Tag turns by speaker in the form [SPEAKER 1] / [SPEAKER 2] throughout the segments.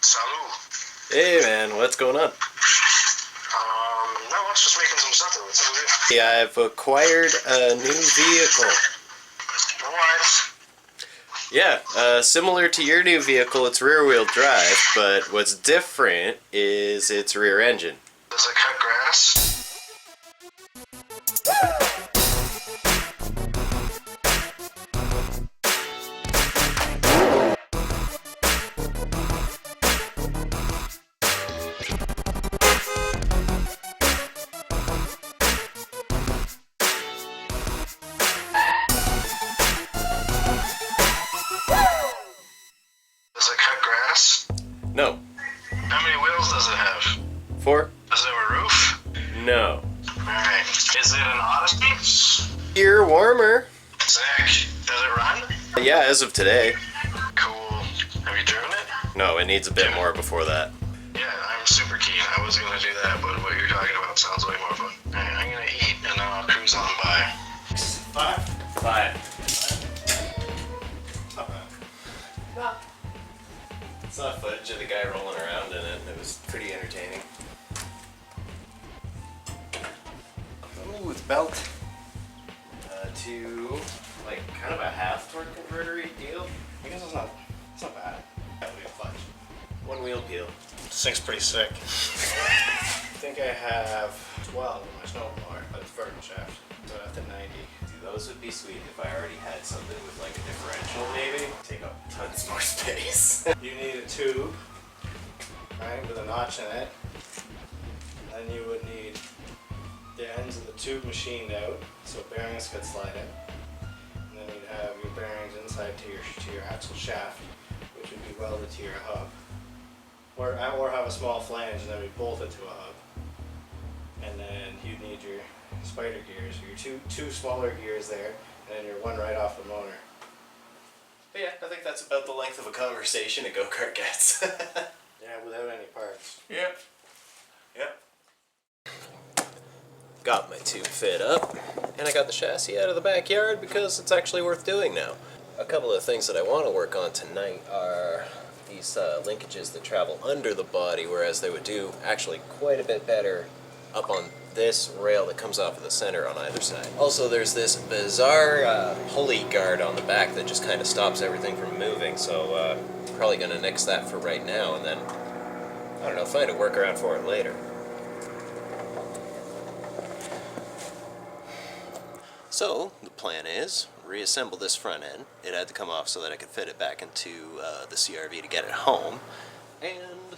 [SPEAKER 1] Salut.
[SPEAKER 2] Hey man, what's going on?
[SPEAKER 1] Not much, just making some supper. What's up with you?
[SPEAKER 2] Yeah, I've acquired a new vehicle.
[SPEAKER 1] What?
[SPEAKER 2] Yeah, similar to your new vehicle, it's rear-wheel drive, but what's different is its rear engine.
[SPEAKER 1] Does it cut grass? Does it cut grass?
[SPEAKER 2] No.
[SPEAKER 1] How many wheels does it have?
[SPEAKER 2] 4?
[SPEAKER 1] Does it have a roof?
[SPEAKER 2] No.
[SPEAKER 1] Alright. Is it an Odyssey?
[SPEAKER 2] Ear warmer.
[SPEAKER 1] Sick. Does it run?
[SPEAKER 2] Yeah, as of today.
[SPEAKER 1] Cool. Have you driven it?
[SPEAKER 2] No, it needs a bit more before that.
[SPEAKER 1] Yeah, I'm super keen. I was gonna do that, but what you're talking about sounds way more fun. Alright, I'm gonna eat and then I'll cruise on by.
[SPEAKER 2] 5? Not bad. No. Saw footage of the guy rolling around in it. It was pretty entertaining. Smooth belt. To like kind of a half torque converter deal.
[SPEAKER 3] I guess it's not bad. That wheel clutch.
[SPEAKER 2] One wheel peel.
[SPEAKER 3] This thing's pretty sick. I think I have 12 in my snowblower, but it's vertical shaft. So that's a 90.
[SPEAKER 2] Dude, those would be sweet if I already had something with like a differential maybe. Take up tons more space.
[SPEAKER 3] You need a tube, right, with a notch in it. Then you would need the ends of the tube machined out, so bearings could slide in. And then you'd have your bearings inside to your axle shaft, which would be welded to your hub. Or have a small flange and then we bolt it to a hub. And then you'd need your spider gears, your two smaller gears there, and then your one right off the motor.
[SPEAKER 2] But yeah, I think that's about the length of a conversation a go-kart gets.
[SPEAKER 3] Yeah, without any parts.
[SPEAKER 2] Yep. Got my tube fit up, and I got the chassis out of the backyard because it's actually worth doing now. A couple of things that I want to work on tonight are these linkages that travel under the body, whereas they would do actually quite a bit better up on this rail that comes off of the center on either side. Also, there's this bizarre pulley guard on the back that just kind of stops everything from moving, so probably going to nix that for right now, and then, I don't know, find a workaround for it later. So, the plan is, reassemble this front end. It had to come off so that I could fit it back into the CRV to get it home. And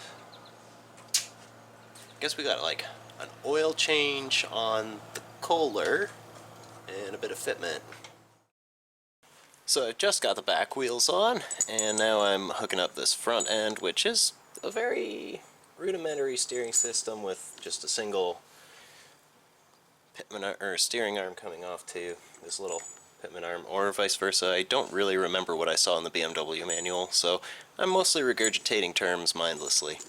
[SPEAKER 2] I guess we got like an oil change on the Kohler and a bit of fitment. So I just got the back wheels on, and now I'm hooking up this front end, which is a very rudimentary steering system with just a single pitman or steering arm coming off to this little pitman arm, or vice versa. I don't really remember what I saw in the BMW manual, so I'm mostly regurgitating terms mindlessly.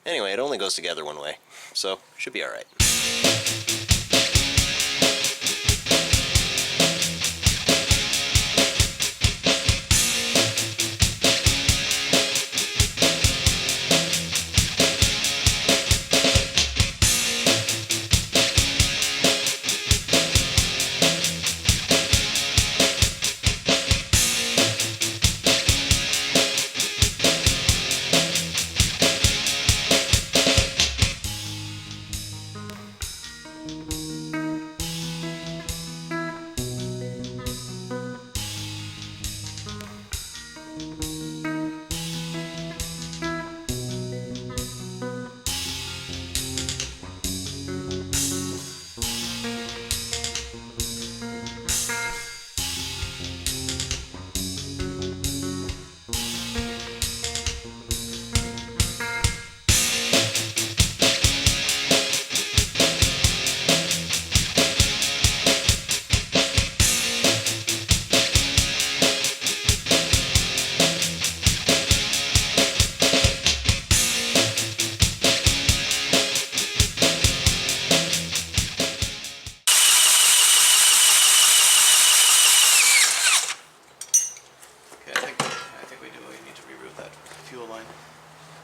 [SPEAKER 2] Anyway, it only goes together one way, so should be alright.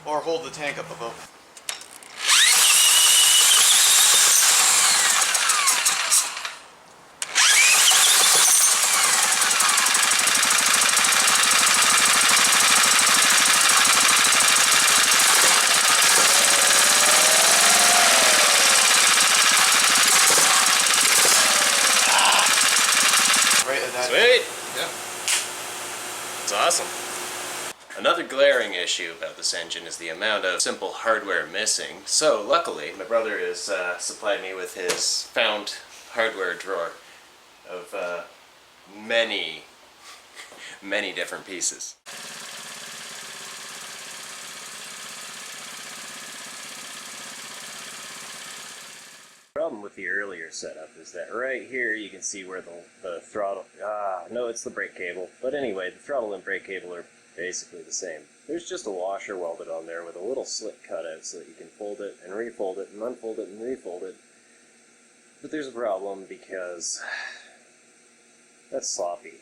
[SPEAKER 4] or hold the tank up above.
[SPEAKER 2] Sweet!
[SPEAKER 4] Yeah.
[SPEAKER 2] It's awesome. Another glaring issue about this engine is the amount of simple hardware missing. So luckily, my brother has supplied me with his found hardware drawer of many, many different pieces. The problem with the earlier setup is that right here you can see where the throttle, no, it's the brake cable. But anyway, the throttle and brake cable are basically the same. There's just a washer welded on there with a little slit cut out so that you can fold it and refold it and unfold it and refold it. But there's a problem because that's sloppy.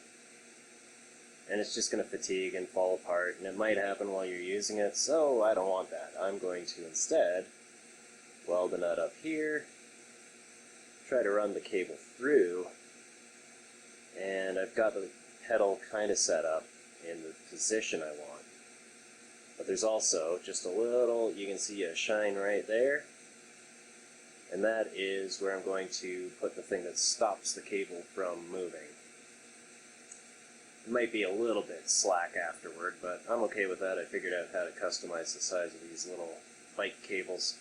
[SPEAKER 2] And it's just going to fatigue and fall apart, and it might happen while you're using it, so I don't want that. I'm going to instead weld a nut up here, try to run the cable through, and I've got the pedal kind of set up in the position I want. But there's also just a little, you can see a shine right there, and that is where I'm going to put the thing that stops the cable from moving. It might be a little bit slack afterward, but I'm okay with that. I figured out how to customize the size of these little bike cables.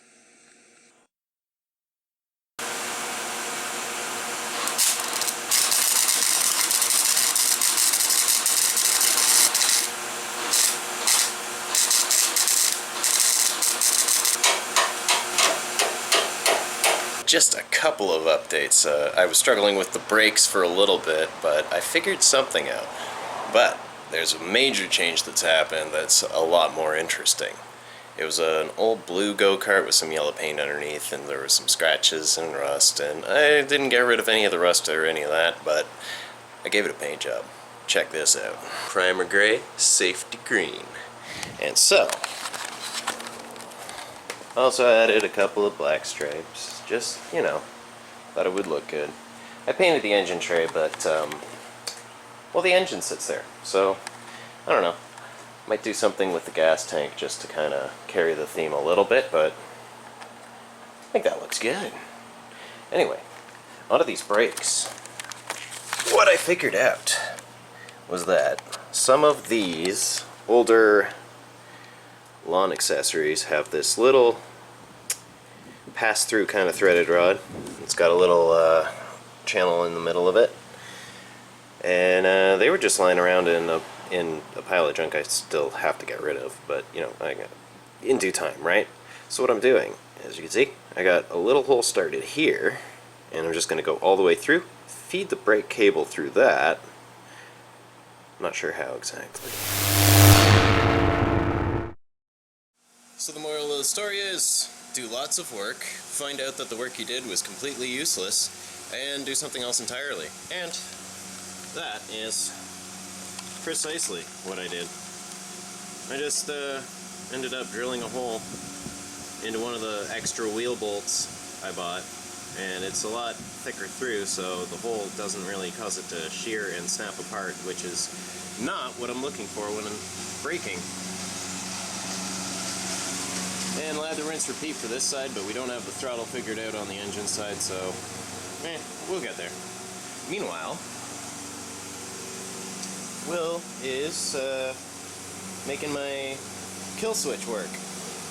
[SPEAKER 2] Just a couple of updates. I was struggling with the brakes for a little bit, but I figured something out. But there's a major change that's happened that's a lot more interesting. It was an old blue go-kart with some yellow paint underneath, and there were some scratches and rust, and I didn't get rid of any of the rust or any of that, but I gave it a paint job. Check this out. Primer gray, safety green. And so, also added a couple of black stripes. Just, you know, thought it would look good. I painted the engine tray, but, well, the engine sits there, so, I don't know. Might do something with the gas tank just to kind of carry the theme a little bit, but I think that looks good. Anyway, onto these brakes. What I figured out was that some of these older lawn accessories have this little pass-through kind of threaded rod. It's got a little channel in the middle of it, and they were just lying around in a pile of junk I still have to get rid of, but you know, I got in due time, right? So what I'm doing, as you can see, I got a little hole started here, and I'm just going to go all the way through, feed the brake cable through that. I'm not sure how exactly. So the moral of the story is, do lots of work, find out that the work you did was completely useless, and do something else entirely. And that is precisely what I did. I just ended up drilling a hole into one of the extra wheel bolts I bought, and it's a lot thicker through, so the hole doesn't really cause it to shear and snap apart, which is not what I'm looking for when I'm braking. And lather, rinse, repeat for this side, but we don't have the throttle figured out on the engine side, so we'll get there. Meanwhile, Will is making my kill switch work,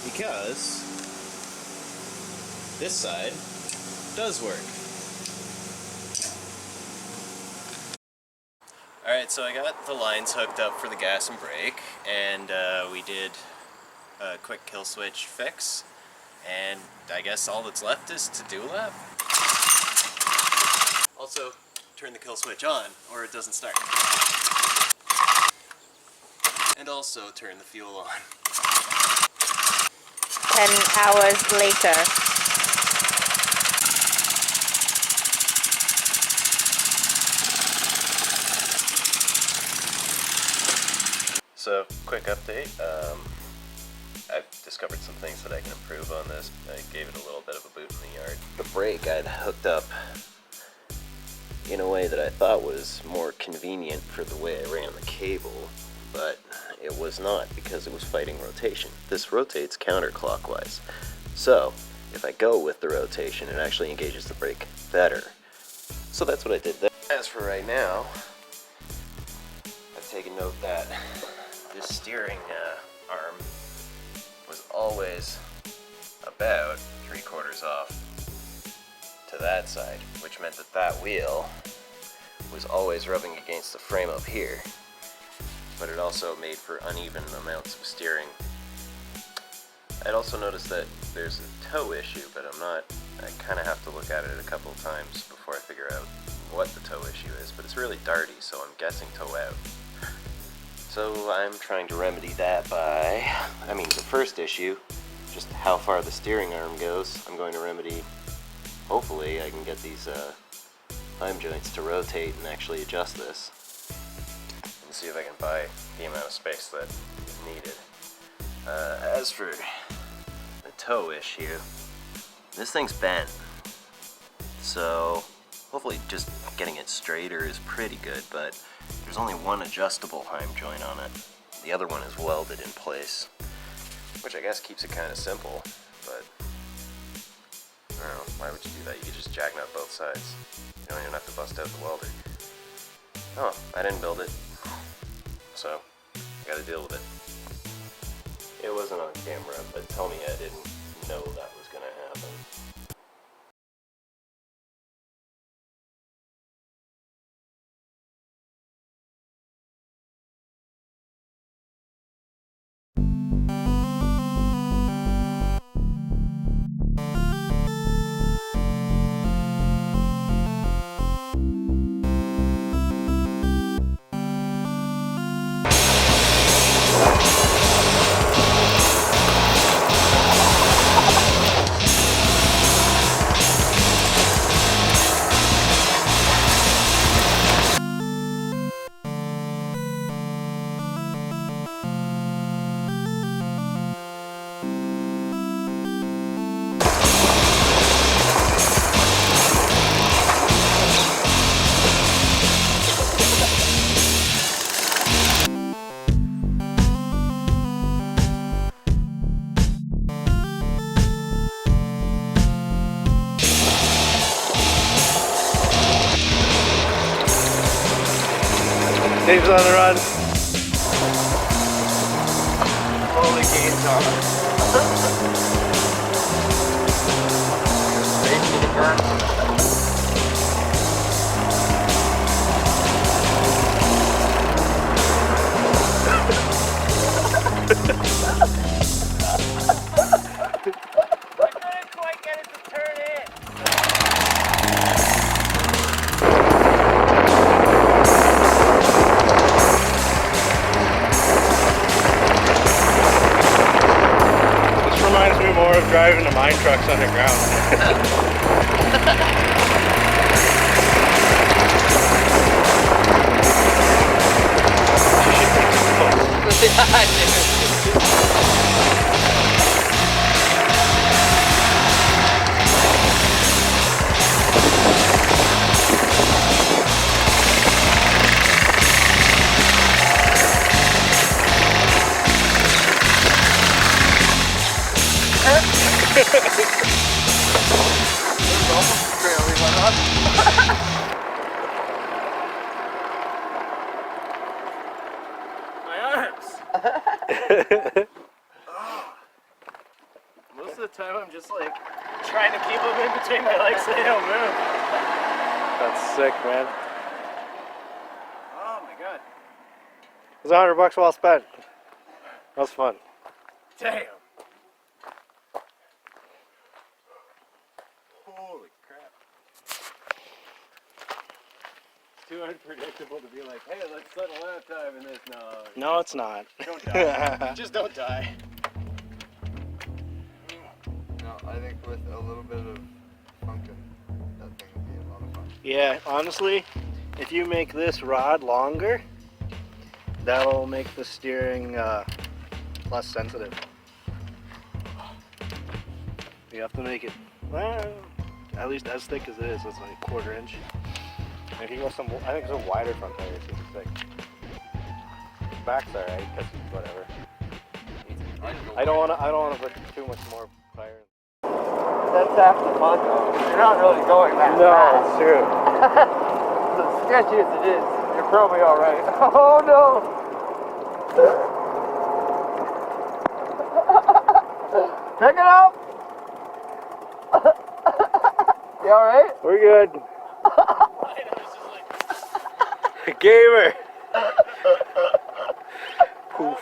[SPEAKER 2] because this side does work. Alright, so I got the lines hooked up for the gas and brake, and we did a quick kill switch fix, and I guess all that's left is to do a lap. Also, turn the kill switch on, or it doesn't start. And also turn the fuel on.
[SPEAKER 5] 10 hours later.
[SPEAKER 2] So, quick update. I've discovered some things that I can improve on this. I gave it a little bit of a boot in the yard. The brake I'd hooked up in a way that I thought was more convenient for the way I ran the cable, but it was not because it was fighting rotation. This rotates counterclockwise. So if I go with the rotation, it actually engages the brake better. So that's what I did there. As for right now, I've taken note that this steering arm was always about 3/4 off to that side, which meant that that wheel was always rubbing against the frame up here, but it also made for uneven amounts of steering. I'd also noticed that there's a toe issue, but I kind of have to look at it a couple of times before I figure out what the toe issue is, but it's really darty, so I'm guessing toe out. So I'm trying to remedy that by, the first issue, just how far the steering arm goes, I'm going to remedy. Hopefully I can get these heim joints to rotate and actually adjust this. And see if I can buy the amount of space that is needed. As for the toe issue, this thing's bent. So hopefully just getting it straighter is pretty good, but there's only one adjustable heim joint on it. The other one is welded in place, which I guess keeps it kind of simple, but I don't know, why would you do that? You could just jackknut both sides. You don't even have to bust out the welder. Oh, I didn't build it, so I gotta deal with it. It wasn't on camera, but tell me I didn't know that was gonna happen.
[SPEAKER 3] Dave's on the run.
[SPEAKER 2] Holy game's on. Ready for the burn? I couldn't quite get it to turn in.
[SPEAKER 3] Reminds me more of driving the mine trucks underground.
[SPEAKER 2] My arms! Most of the time I'm just like trying to keep them in between my legs so they don't move.
[SPEAKER 3] That's sick, man.
[SPEAKER 2] Oh my god.
[SPEAKER 3] It was $100 well spent. That was fun.
[SPEAKER 2] Damn. Holy crap. It's too unpredictable to be like, hey, let's set a lap time in this.
[SPEAKER 3] No, it's not.
[SPEAKER 2] Don't die. Just don't die.
[SPEAKER 4] No, I think with a little bit of function, that thing would be a lot of fun.
[SPEAKER 3] Yeah, honestly, if you make this rod longer, that'll make the steering less sensitive. You have to make it, well, at least as thick as it is. It's like a 1/4 inch. And if you go some, I think some wider front tires, it's thick. Back's alright, because whatever. I don't want to put too much more tire.
[SPEAKER 4] That's half the fun though. You're not really going that
[SPEAKER 3] No,
[SPEAKER 4] fast.
[SPEAKER 3] it's true.
[SPEAKER 4] As sketchy as it is, you're probably alright. Oh no! Pick it up! You alright?
[SPEAKER 3] We're good. Gamer. Poof.